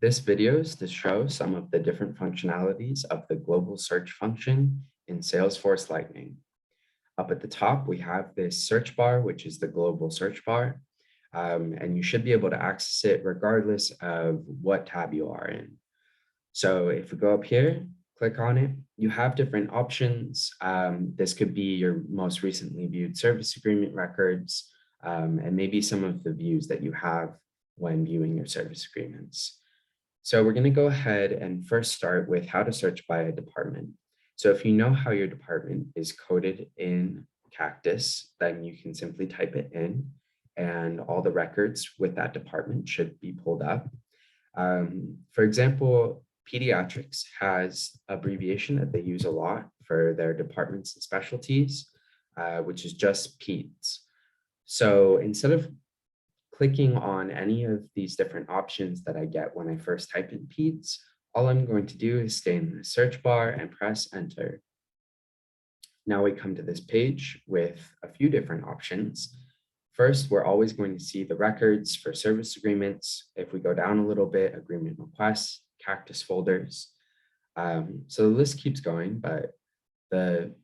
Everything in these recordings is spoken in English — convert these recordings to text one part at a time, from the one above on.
This video is to show some of the different functionalities of the global search function in Salesforce Lightning. Up at the top, we have this search bar, which is the global search bar, and you should be able to access it regardless of what tab you are in. So if we go up here, click on it, you have different options. This could be your most recently viewed service agreement records, and maybe some of the views that you have when viewing your service agreements. So we're going to go ahead and first start with how to search by a department. So if you know how your department is coded in Cactus, then you can simply type it in and all the records with that department should be pulled up. For example, pediatrics has abbreviation that they use a lot for their departments and specialties, which is just PEDS. So instead of clicking on any of these different options that I get when I first type in PEDS, all I'm going to do is stay in the search bar and press enter. Now we come to this page with a few different options. First, we're always going to see the records for service agreements. If we go down a little bit, agreement requests, Cactus folders. So the list keeps going, but the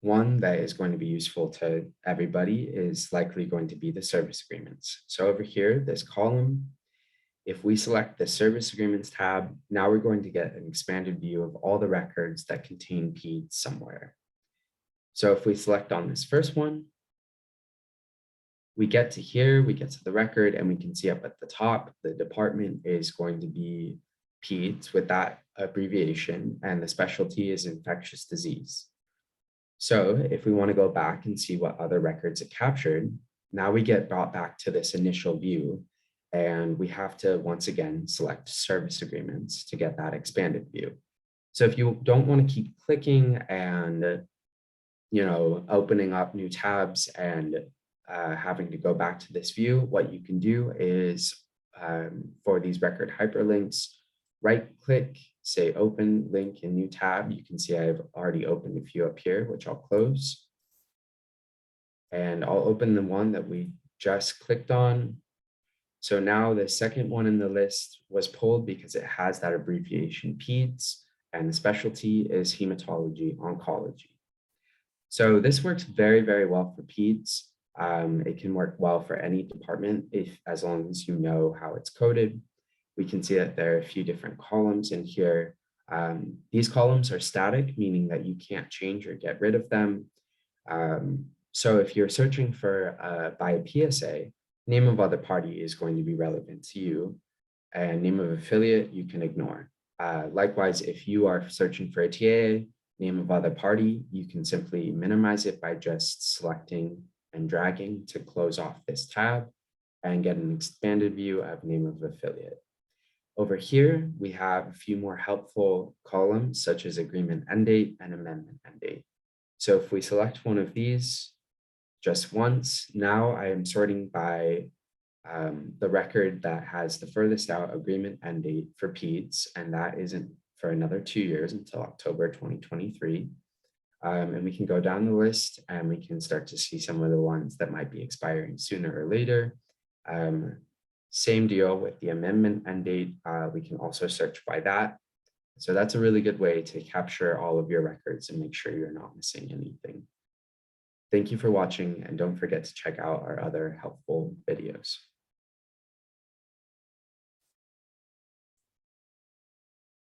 one that is going to be useful to everybody is likely going to be the service agreements. So over here, this column, if we select the service agreements tab, now we're going to get an expanded view of all the records that contain PEDS somewhere. So if we select on this first one, we get to here, we get to the record, and we can see up at the top, the department is going to be PEDS with that abbreviation, and the specialty is infectious disease. So if we want to go back and see what other records it captured, now we get brought back to this initial view, and we have to once again select service agreements to get that expanded view. So if you don't want to keep clicking and opening up new tabs and having to go back to this view, what you can do is for these record hyperlinks, right click, say open link in new tab. You can see I've already opened a few up here, which I'll close. And I'll open the one that we just clicked on. So now the second one in the list was pulled because it has that abbreviation PEDS, and the specialty is hematology oncology. So this works very, very well for PEDS. It can work well for any department as long as you know how it's coded. We can see that there are a few different columns in here. These columns are static, meaning that you can't change or get rid of them. So if you're searching for by a PSA, name of other party is going to be relevant to you, and name of affiliate you can ignore. Likewise, if you are searching for a TAA, name of other party, you can simply minimize it by just selecting and dragging to close off this tab and get an expanded view of name of affiliate. Over here, we have a few more helpful columns such as agreement end date and amendment end date. So if we select one of these just once, now I am sorting by the record that has the furthest out agreement end date for PEDS, and that isn't for another 2 years until October 2023. And we can go down the list and we can start to see some of the ones that might be expiring sooner or later. Same deal with the amendment end date. We can also search by that. So that's a really good way to capture all of your records and make sure you're not missing anything. Thank you for watching, and don't forget to check out our other helpful videos.